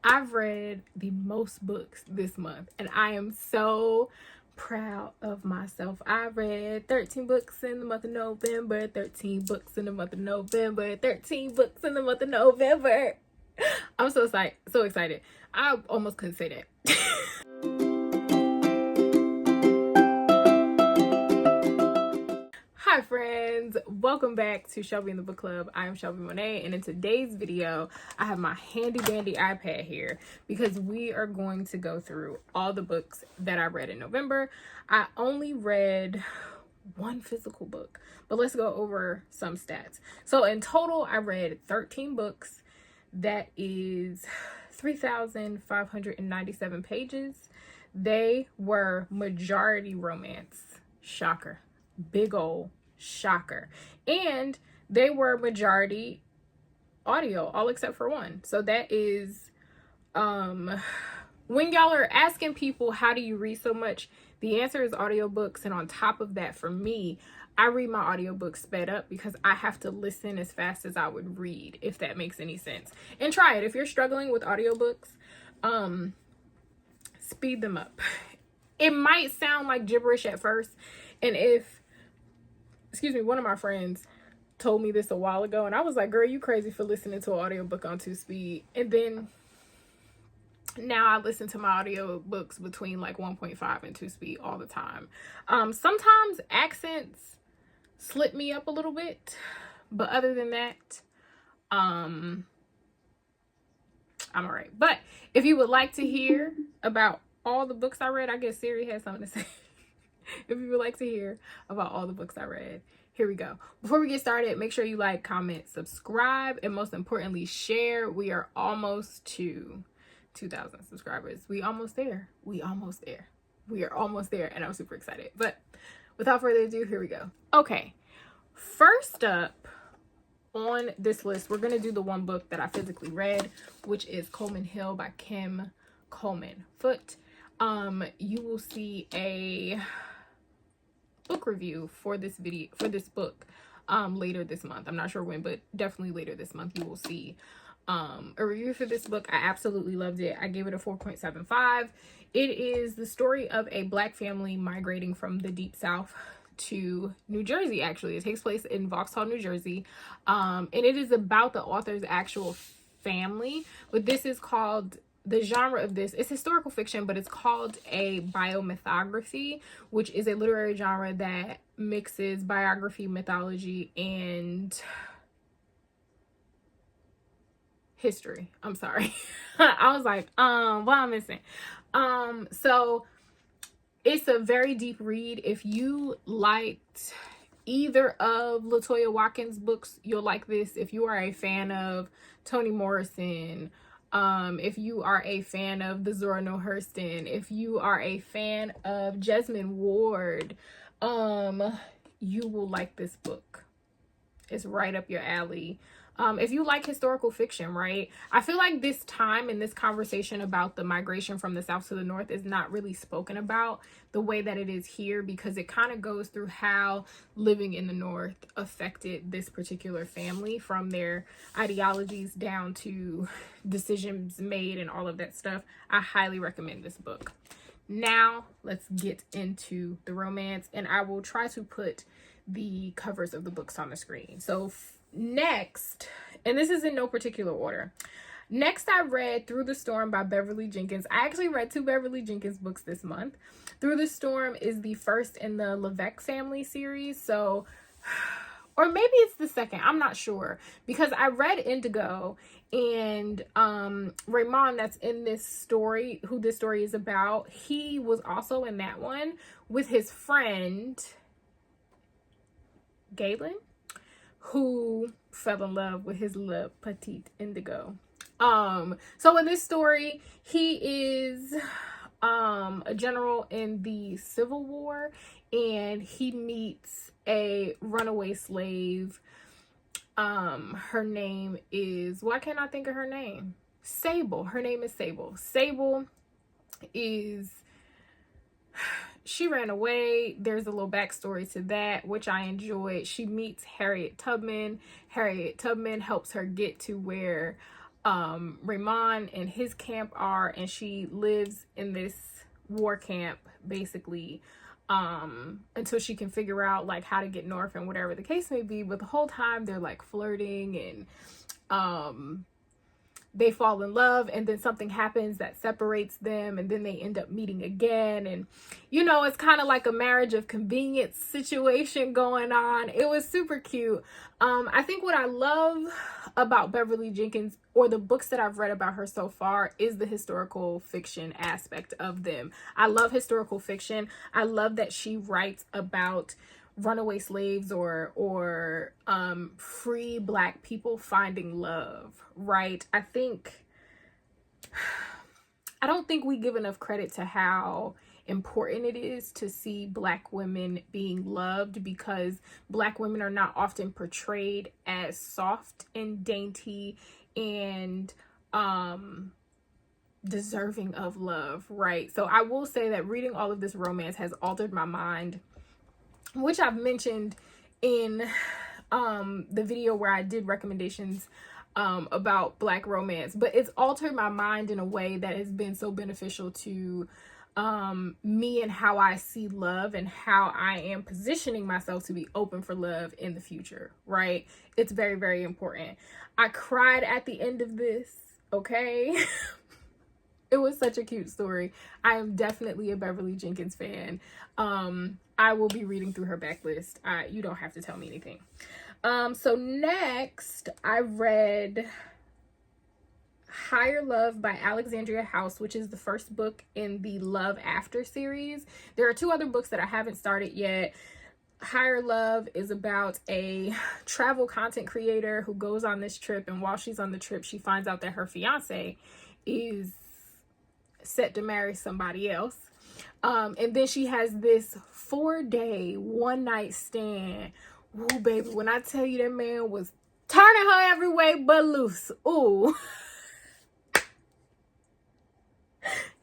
I've read the most books this month, and I am so proud of myself. I read 13 books in the month of November, 13 books in the month of November, 13 books in the month of November. I'm so excited. I almost couldn't say that. Hi friends, welcome back to Shelby in the Book Club. I am Shelby Monet, and in today's video I have my handy dandy iPad here because we are going to go through all the books that I read in November. I only read one physical book, but let's go over some stats. So in total I read 13 books. That is 3,597 pages. They were majority romance. Shocker. Big ol' shocker. And they were majority audio, all except for one. So that is when y'all are asking people how do you read so much, the answer is audiobooks. And on top of that, for me, I read my audiobooks sped up because I have to listen as fast as I would read, if that makes any sense. And try it if you're struggling with audiobooks. Speed them up. It might sound like gibberish at first, and one of my friends told me this a while ago, and I was like, girl, you crazy for listening to an audiobook on 2 speed. And then now I listen to my audiobooks between like 1.5 and 2 speed all the time. Sometimes accents slip me up a little bit, but other than that, I'm all right. But if you would like to hear about all the books I read, I guess Siri has something to say. If you would like to hear about all the books I read, here we go. Before we get started, make sure you like, comment, subscribe, and most importantly, share. We are almost to 2,000 subscribers. We are almost there, and I'm super excited. But without further ado, here we go. Okay, first up on this list, we're gonna do the one book that I physically read, which is Coleman Hill by Kim Coleman Foot. You will see a book review for this book later this month. I'm not sure when, but definitely later this month you will see a review for this book. I absolutely loved it. I gave it a 4.75. It is the story of a Black family migrating from the Deep South to New Jersey. Actually, it takes place in Vauxhall, New Jersey, and it is about the author's actual family. But this is called, the genre of this is historical fiction, but it's called a biomythography, which is a literary genre that mixes biography, mythology, and history. I'm sorry. I was like, what am I missing? So it's a very deep read. If you liked either of LaToya Watkins' books, you'll like this. If you are a fan of Toni Morrison, if you are a fan of the Zora Neale Hurston, if you are a fan of Jesmyn Ward, you will like this book. It's right up your alley. If you like historical fiction, right? I feel like this time in this conversation about the migration from the South to the North is not really spoken about the way that it is here, because it kind of goes through how living in the North affected this particular family, from their ideologies down to decisions made and all of that stuff. I highly recommend this book. Now let's get into the romance, and I will try to put the covers of the books on the screen. So next, and this is in no particular order, next I read Through the Storm by Beverly Jenkins. I actually read 2 Beverly Jenkins books this month. Through the Storm is the first in the LeVeque family series, so, or maybe it's the second, I'm not sure, because I read Indigo, and Raymond, that's in this story, who this story is about, he was also in that one with his friend Galen, who fell in love with his little petite Indigo. So in this story, he is a general in the Civil War, and he meets a runaway slave. Her name is, why can't I think of her name? Sable. Her name is Sable. Sable is, she ran away. There's a little backstory to that, which I enjoyed. She meets Harriet Tubman. Harriet Tubman helps her get to where Raymond and his camp are, and she lives in this war camp basically until she can figure out like how to get north and whatever the case may be. But the whole time they're like flirting, and they fall in love, and then something happens that separates them, and then they end up meeting again. And you know, it's kind of like a marriage of convenience situation going on. It was super cute. I think what I love about Beverly Jenkins, or the books that I've read about her so far, is the historical fiction aspect of them. I love historical fiction. I love that she writes about runaway slaves or free Black people finding love, right? I don't think we give enough credit to how important it is to see Black women being loved, because Black women are not often portrayed as soft and dainty and deserving of love, right? So I will say that reading all of this romance has altered my mind, which I've mentioned in the video where I did recommendations about Black romance, but it's altered my mind in a way that has been so beneficial to me and how I see love and how I am positioning myself to be open for love in the future, right? It's very, very important. I cried at the end of this, okay? It was such a cute story. I am definitely a Beverly Jenkins fan. I will be reading through her backlist. You don't have to tell me anything. So next, I read Higher Love by Alexandria House, which is the first book in the Love After series. There are 2 other books that I haven't started yet. Higher Love is about a travel content creator who goes on this trip, and while she's on the trip, she finds out that her fiance is set to marry somebody else. And then she has this 4-day, one-night stand. Ooh, baby, when I tell you that man was turning her every way but loose. Ooh.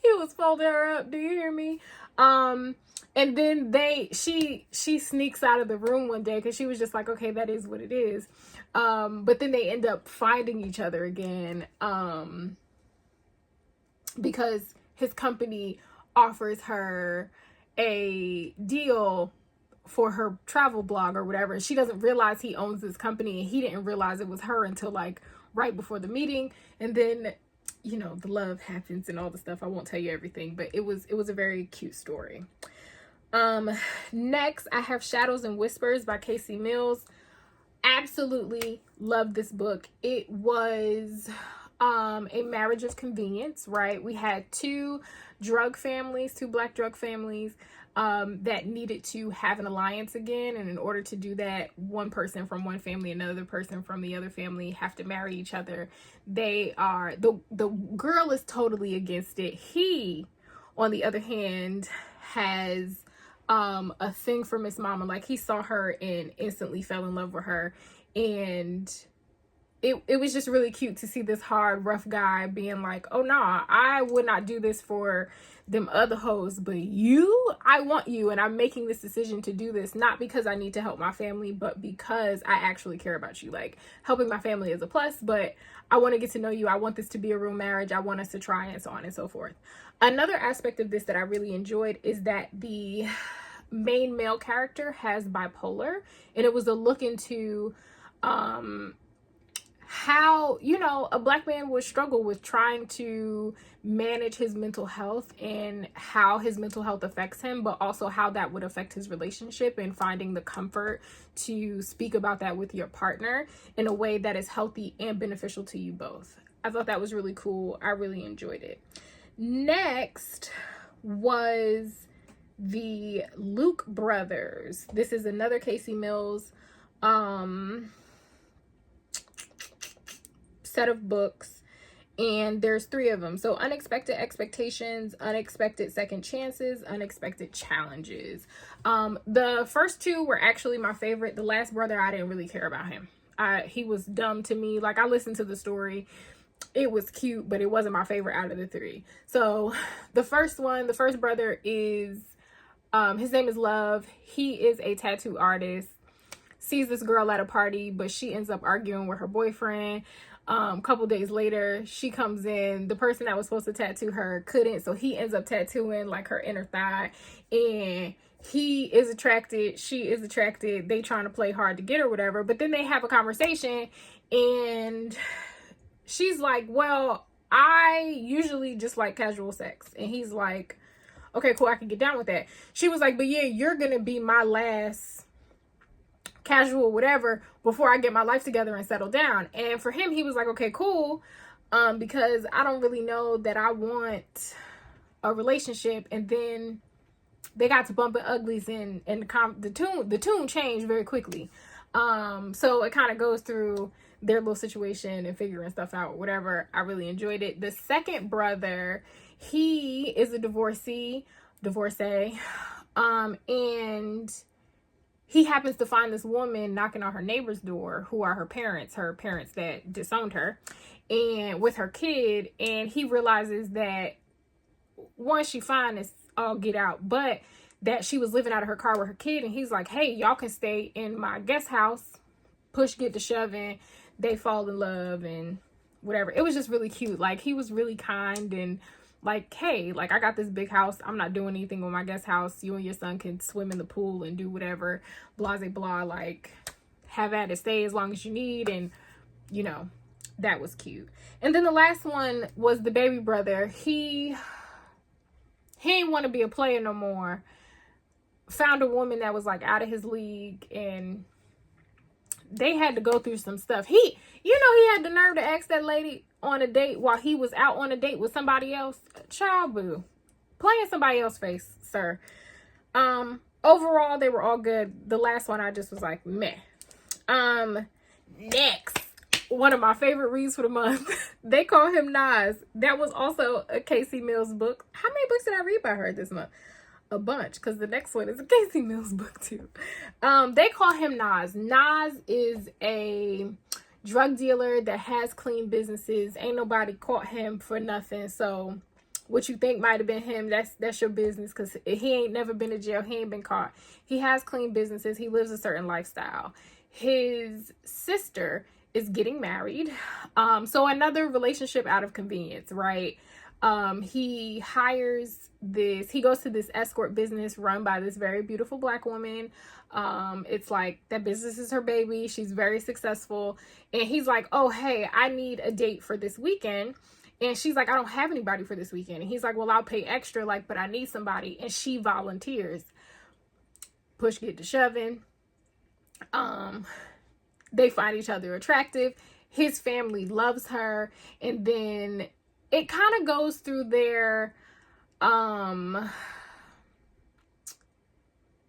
He was folding her up. Do you hear me? And then she sneaks out of the room one day because she was just like, okay, that is what it is. But then they end up finding each other again. Because his company offers her a deal for her travel blog or whatever, and she doesn't realize he owns this company, and he didn't realize it was her until like right before the meeting. And then, you know, the love happens and all the stuff. I won't tell you everything, but it was a very cute story. Next, I have Shadows and Whispers by Casey Mills. Absolutely love this book. It was a marriage of convenience, right? We had 2 Black drug families that needed to have an alliance again, and in order to do that, one person from one family and another person from the other family have to marry each other. The girl is totally against it. He, on the other hand, has a thing for Miss Mama. Like, he saw her and instantly fell in love with her, and it was just really cute to see this hard, rough guy being like, oh nah, I would not do this for them other hoes, but you, I want you, and I'm making this decision to do this not because I need to help my family, but because I actually care about you. Like, helping my family is a plus, but I want to get to know you. I want this to be a real marriage. I want us to try, and so on and so forth. Another aspect of this that I really enjoyed is that the main male character has bipolar, and it was a look into how, you know, a Black man would struggle with trying to manage his mental health and how his mental health affects him, but also how that would affect his relationship, and finding the comfort to speak about that with your partner in a way that is healthy and beneficial to you both. I thought that was really cool. I really enjoyed it. Next was the Luke Brothers. This is another Casey Mills set of books, and there's 3 of them. So Unexpected Expectations, Unexpected Second Chances, Unexpected Challenges. The first 2 were actually my favorite. The last brother, I didn't really care about him. He was dumb to me. Like, I listened to the story, it was cute, but it wasn't my favorite out of the 3. So the first brother is his name is Love. He is a tattoo artist, sees this girl at a party, but she ends up arguing with her boyfriend. Couple days later, she comes in. The person that was supposed to tattoo her couldn't, so he ends up tattooing like her inner thigh. And he is attracted, she is attracted. They trying to play hard to get or whatever. But then they have a conversation, and she's like, well, I usually just like casual sex. And he's like, okay, cool, I can get down with that. She was like, but yeah, you're gonna be my last casual whatever before I get my life together and settle down. And for him, he was like, okay, cool, because I don't really know that I want a relationship. And then they got to bumping uglies, and the tune changed very quickly. So it kind of goes through their little situation and figuring stuff out, whatever. I really enjoyed it. The second brother, he is a divorcee, and he happens to find this woman knocking on her neighbor's door, who are her parents that disowned her, and with her kid. And he realizes that once she fine is all get out, but that she was living out of her car with her kid. And he's like, hey, y'all can stay in my guest house. Push get to shoving, they fall in love and whatever. It was just really cute. Like, he was really kind and like, hey, like, I got this big house. I'm not doing anything with my guest house. You and your son can swim in the pool and do whatever. Blah, blah, blah. Like, have at it. Stay as long as you need. And, you know, that was cute. And then the last one was the baby brother. He didn't want to be a player no more. Found a woman that was like out of his league, and they had to go through some stuff. He had the nerve to ask that lady on a date while he was out on a date with somebody else. Child boo. Playing somebody else's face, sir. Overall, they were all good. The last one, I just was like, meh. Next, one of my favorite reads for the month. They Call Him Nas. That was also a Casey Mills book. How many books did I read by her this month? A bunch, because the next one is a Casey Mills book too. They Call Him Nas. Nas is a drug dealer that has clean businesses. Ain't nobody caught him for nothing. So what you think might have been him, that's your business, because he ain't never been to jail. He ain't been caught. He has clean businesses. He lives a certain lifestyle. His sister is getting married. So another relationship out of convenience, right? He goes to this escort business run by this very beautiful black woman. It's like that business is her baby. She's very successful. And he's like, oh, hey, I need a date for this weekend. And she's like, I don't have anybody for this weekend. And he's like, well, I'll pay extra, like, but I need somebody. And she volunteers. Push get to shoving. They find each other attractive. His family loves her. And then it kind of goes through their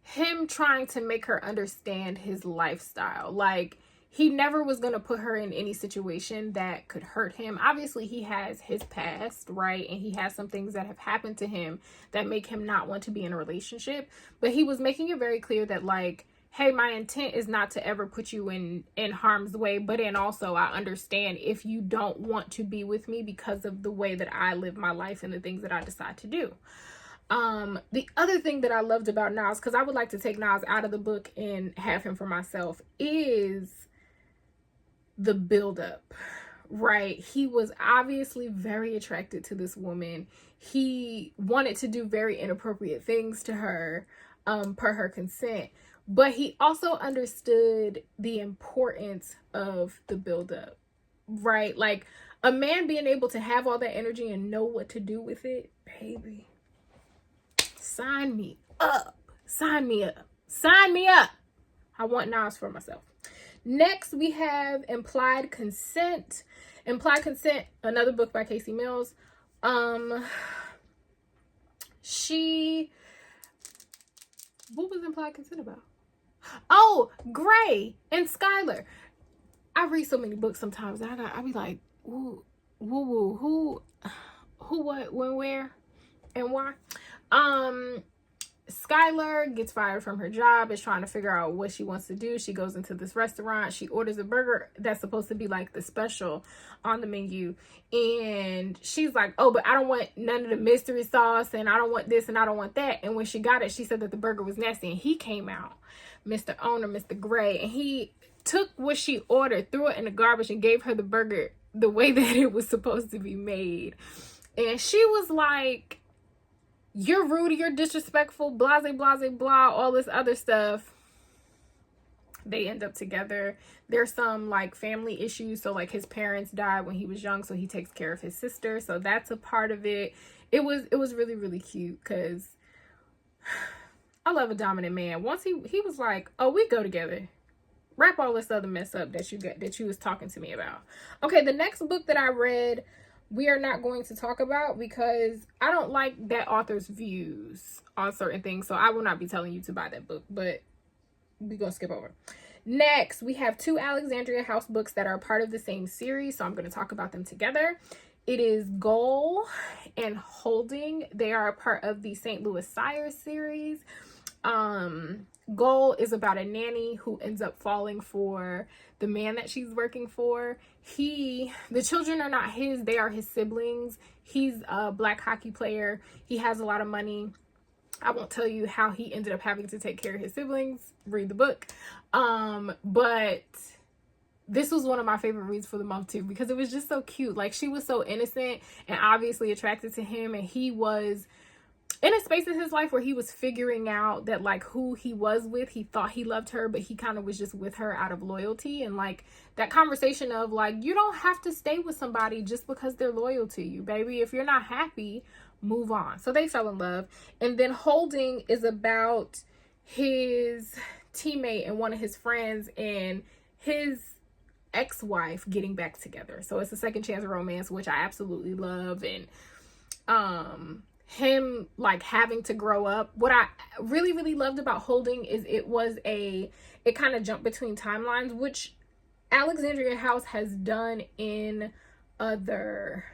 him trying to make her understand his lifestyle. Like, he never was going to put her in any situation that could hurt him. Obviously, he has his past, right? And he has some things that have happened to him that make him not want to be in a relationship. But he was making it very clear that, like, hey, my intent is not to ever put you in harm's way, but then also I understand if you don't want to be with me because of the way that I live my life and the things that I decide to do. The other thing that I loved about Nas, because I would like to take Nas out of the book and have him for myself, is the buildup, right? He was obviously very attracted to this woman. He wanted to do very inappropriate things to her, per her consent. But he also understood the importance of the buildup, right? Like, a man being able to have all that energy and know what to do with it, baby. Sign me up. Sign me up. Sign me up. I want Nas for myself. Next, we have Implied Consent. Implied Consent, another book by Casey Mills. What was Implied Consent about? Oh, Gray and Skylar. I read so many books sometimes, and I be like, who, what, when, where, and why. Skylar gets fired from her job, is trying to figure out what she wants to do. She goes into this restaurant. She orders a burger that's supposed to be like the special on the menu. And she's like, oh, but I don't want none of the mystery sauce, and I don't want this, and I don't want that. And when she got it, she said that the burger was nasty. And he came out, Mr. Owner, Mr. Gray, and he took what she ordered, threw it in the garbage, and gave her the burger the way that it was supposed to be made. And she was like, you're rude, you're disrespectful, blah, blah, blah, blah, all this other stuff. They end up together. There's some like family issues. So like his parents died when he was young, so he takes care of his sister. So that's a part of it. It was really, really cute because I love a dominant man. Once he was like, oh, we go together. Wrap all this other mess up that you was talking to me about. Okay, the next book that I read, we are not going to talk about because I don't like that author's views on certain things. So I will not be telling you to buy that book, but we're going to skip over. Next, we have 2 Alexandria House books that are part of the same series. So I'm going to talk about them together. It is Goal and Holding. They are a part of the St. Louis Sire series. Goal is about a nanny who ends up falling for the man that she's working for. The children are not his, they are his siblings. He's a black hockey player. He has a lot of money. I won't tell you how he ended up having to take care of his siblings. Read the book. But this was one of my favorite reads for the month too, because it was just so cute. Like, she was so innocent and obviously attracted to him, and he was in a space in his life where he was figuring out that like who he was with, he thought he loved her, but he kind of was just with her out of loyalty. And like that conversation of like, you don't have to stay with somebody just because they're loyal to you, baby. If you're not happy, move on. So they fell in love. And then Holding is about his teammate and one of his friends and his ex-wife getting back together. So it's a second chance romance, which I absolutely love. And him like having to grow up. What I really, really loved about Holding is it kind of jumped between timelines, which Alexandria House has done in other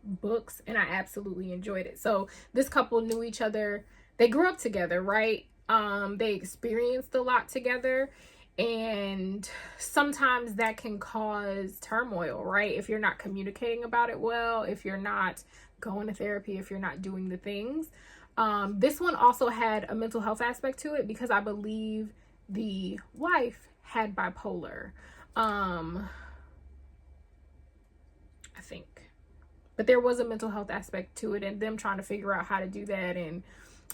books, and I absolutely enjoyed it. So this couple knew each other. They grew up together, right? They experienced a lot together, and sometimes that can cause turmoil, right? If you're not communicating about it well, if you're not going to therapy, if you're not doing the things. This one also had a mental health aspect to it because I believe the wife had bipolar. I think. But there was a mental health aspect to it and them trying to figure out how to do that. And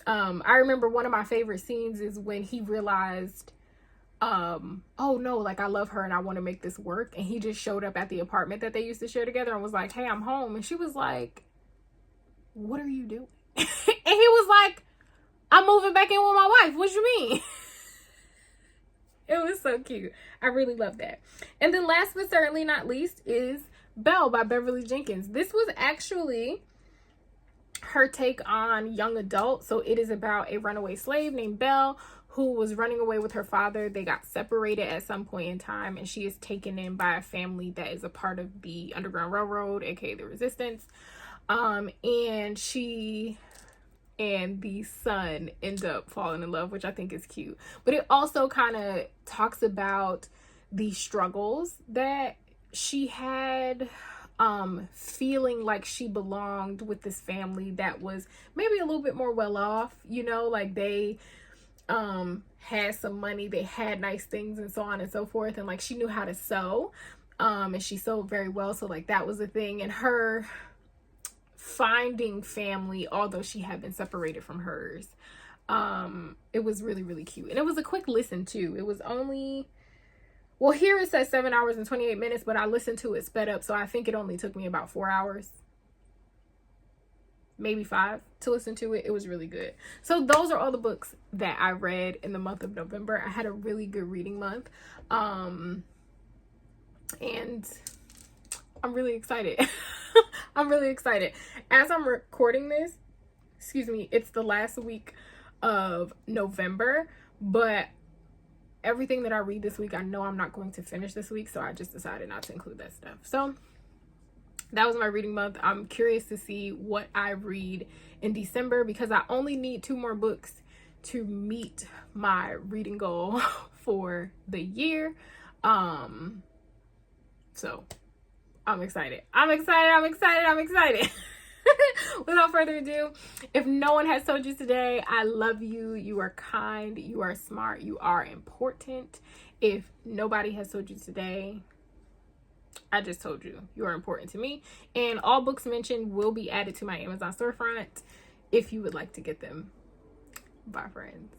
I remember one of my favorite scenes is when he realized, oh no, like I love her and I want to make this work. And he just showed up at the apartment that they used to share together and was like, hey, I'm home. And she was like, what are you doing? And he was like, I'm moving back in with my wife. What you mean? It was so cute. I really love that. And then last but certainly not least is Belle by Beverly Jenkins. This was actually her take on young adult. So it is about a runaway slave named Belle who was running away with her father. They got separated at some point in time, and she is taken in by a family that is a part of the Underground Railroad, aka the Resistance. And she and the son end up falling in love, which I think is cute. But it also kind of talks about the struggles that she had, feeling like she belonged with this family that was maybe a little bit more well off, you know, like they had some money, they had nice things and so on and so forth, and like she knew how to sew, and she sewed very well, so like that was a thing. And her finding family, although she had been separated from hers, it was really, really cute. And it was a quick listen too. It was only, well, here it says 7 hours and 28 minutes, but I listened to it sped up, so I think it only took me about 4 hours, maybe 5 to listen to it. It was really good. So those are all the books that I read in the month of November. I had a really good reading month, and I'm really excited. I'm really excited. As I'm recording this, excuse me, it's the last week of November, but everything that I read this week, I know I'm not going to finish this week, so I just decided not to include that stuff. So that was my reading month. I'm curious to see what I read in December because I only need 2 more books to meet my reading goal for the year. So I'm excited. I'm excited. Without further ado, if no one has told you today, I love you. You are kind. You are smart. You are important. If nobody has told you today, I just told you, you are important to me. And all books mentioned will be added to my Amazon storefront if you would like to get them. Bye, friends.